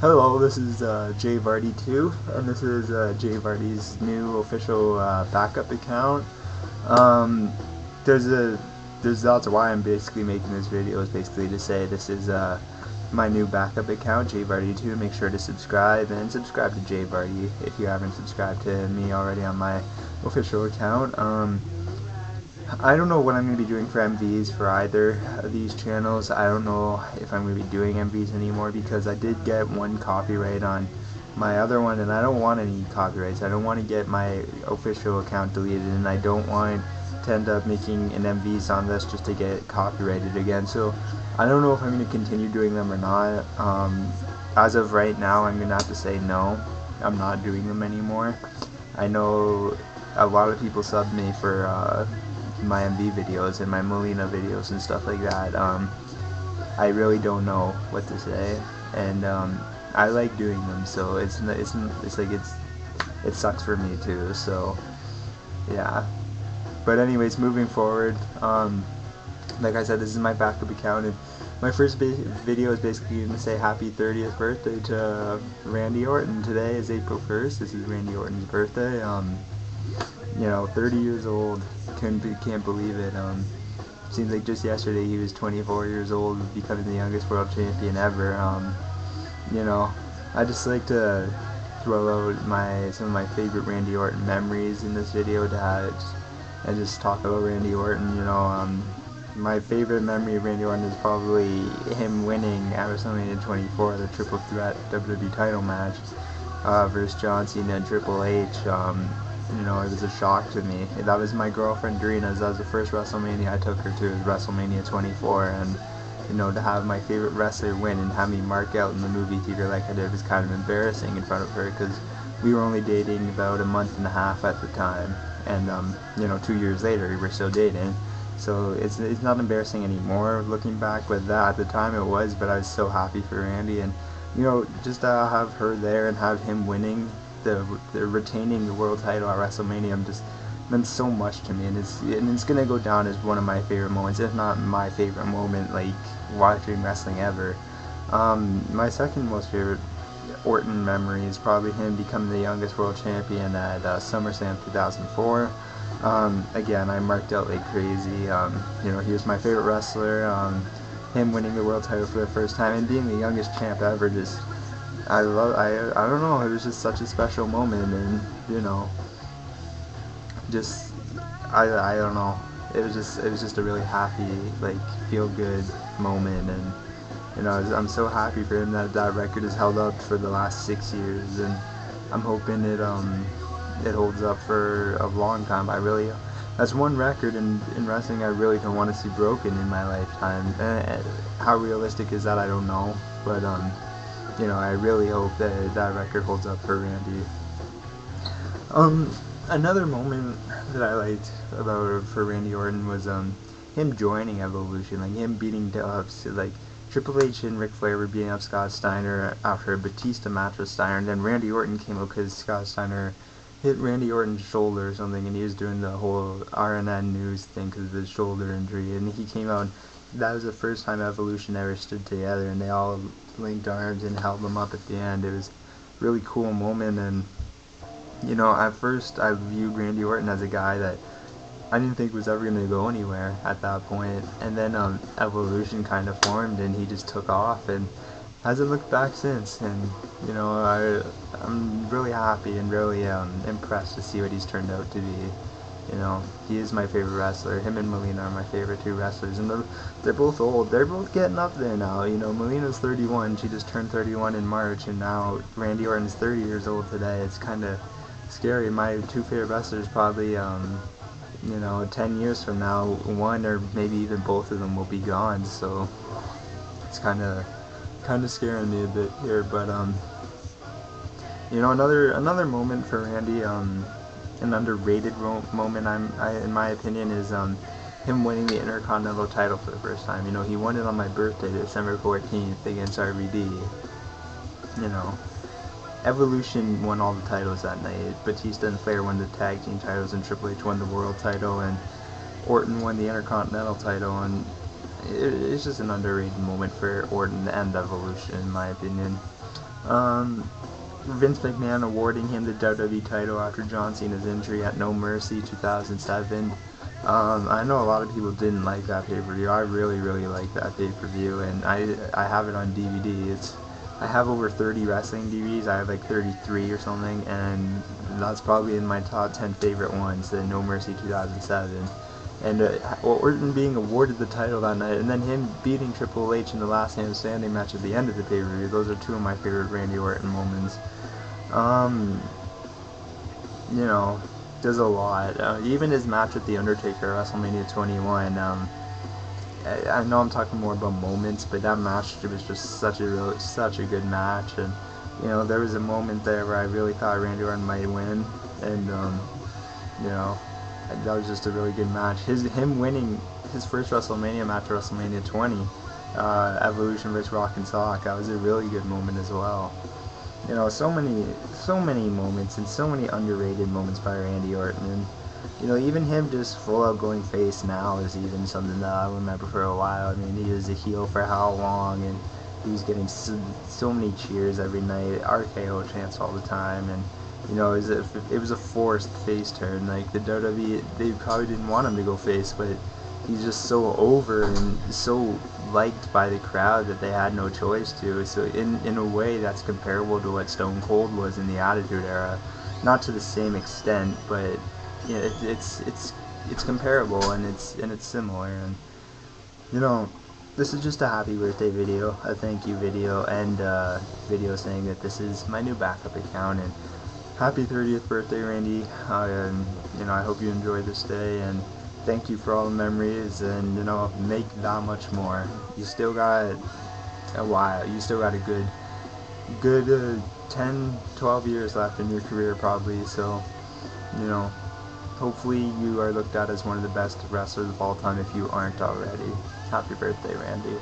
Hello, this is Jayvardy 2, and this is Jayvardy's new official backup account. Um, there's a there's lots of why I'm basically making this video is basically to say this is my new backup account, Jayvardy 2. Make sure to subscribe and subscribe to Jayvardy if you haven't subscribed to me already on my official account. I don't know what I'm going to be doing for MVs for either of these channels. I don't know if I'm going to be doing MVs anymore because I did get one copyright on my other one and I don't want any copyrights. I don't want to get my official account deleted, and I don't want to end up making an MVs on this just to get copyrighted again. So I don't know if I'm going to continue doing them or not. As of right now, I'm going to have to say no. I'm not doing them anymore. I know a lot of people subbed me for my MV videos and my Molina videos and stuff like that. I really don't know what to say, and I like doing them, so it sucks for me too. So yeah. But anyways, moving forward, like I said, this is my backup account, and my first video is basically going to say happy 30th birthday to Randy Orton. Today is April 1st. This is Randy Orton's birthday. 30 years old. Can't believe it. Seems like just yesterday he was 24 years old, becoming the youngest world champion ever. I just like to throw out some of my favorite Randy Orton memories in this video and just talk about Randy Orton. My favorite memory of Randy Orton is probably him winning at WrestleMania 24, the Triple Threat WWE title match versus John Cena and Triple H. It was a shock to me. That was my girlfriend Drina's. That was the first WrestleMania I took her to, was WrestleMania 24, and to have my favorite wrestler win and have me mark out in the movie theater like I did was kind of embarrassing in front of her, because we were only dating about a month and a half at the time, and 2 years later we were still dating. So it's not embarrassing anymore looking back, but at the time it was. But I was so happy for Randy, and just to have her there and have him winning the retaining the world title at WrestleMania just meant so much to me, and it's gonna go down as one of my favorite moments, if not my favorite moment, like watching wrestling ever. My second most favorite Orton memory is probably him becoming the youngest world champion at SummerSlam 2004. Again, I marked out like crazy. He was my favorite wrestler. Him winning the world title for the first time and being the youngest champ ever, I don't know, it was just such a special moment, and I don't know, it was just a really happy, like, feel good moment, and I'm so happy for him that record has held up for the last 6 years, and I'm hoping it holds up for a long time. That's one record in wrestling I really don't want to see broken in my lifetime. How realistic is that, I don't know, but I really hope that record holds up for Randy. Another moment that I liked for Randy Orton was him joining Evolution, like him beating like Triple H and Ric Flair were beating up Scott Steiner after a Batista match with Steiner, and then Randy Orton came out because Scott Steiner hit Randy Orton's shoulder or something, and he was doing the whole RNN news thing because of his shoulder injury, and he came out. That was the first time Evolution ever stood together, and they all linked arms and held them up at the end. It was a really cool moment, and at first I viewed Randy Orton as a guy that I didn't think was ever going to go anywhere at that point, and then Evolution kind of formed, and he just took off and hasn't looked back since. And I'm really happy and really impressed to see what he's turned out to be. He is my favorite wrestler. Him and Molina are my favorite two wrestlers, and they're both old. They're both getting up there now. Molina's 31. She just turned 31 in March, and now Randy Orton's 30 years old today. It's kind of scary. My two favorite wrestlers probably, 10 years from now, one or maybe even both of them will be gone. So it's kind of scaring me a bit here. But another moment for Randy, an underrated moment, in my opinion, is him winning the Intercontinental title for the first time. He won it on my birthday, December 14th, against RVD. Evolution won all the titles that night. Batista and Flair won the tag team titles, and Triple H won the world title, and Orton won the Intercontinental title, and it's just an underrated moment for Orton and Evolution, in my opinion. Vince McMahon awarding him the WWE title after John Cena's injury at No Mercy 2007. I know a lot of people didn't like that pay-per-view. I really, really like that pay-per-view, and I have it on DVD. I have over 30 wrestling DVDs. I have like 33 or something, and that's probably in my top 10 favorite ones, the No Mercy 2007. And Orton being awarded the title that night, and then him beating Triple H in the last man standing match at the end of the pay-per-view. Those are two of my favorite Randy Orton moments. You know, does a lot. Even his match with The Undertaker at WrestleMania 21. I know I'm talking more about moments, but that match was just such a good match. And you know, there was a moment there where I really thought Randy Orton might win, and you know, that was just a really good match. Him winning his first WrestleMania match at WrestleMania 20, Evolution vs. Rock and Sock, that was a really good moment as well. You know, so many moments and so many underrated moments by Randy Orton. And you know, even him just full out going face now is even something that I remember for a while. I mean, he was a heel for how long, and he was getting so many cheers every night, RKO chants all the time, and you know, it was a forced face turn. Like the WWE, they probably didn't want him to go face, but he's just so over and so liked by the crowd that they had no choice to. So in a way, that's comparable to what Stone Cold was in the Attitude Era, not to the same extent, but yeah, it's comparable, and it's similar. And you know, this is just a happy birthday video, a thank you video, and video saying that this is my new backup account, and happy 30th birthday, Randy. And you know, I hope you enjoy this day, and thank you for all the memories, and you know, make that much more. You still got a while. You still got a good 10, 12 years left in your career probably. So you know, hopefully you are looked at as one of the best wrestlers of all time if you aren't already. Happy birthday, Randy.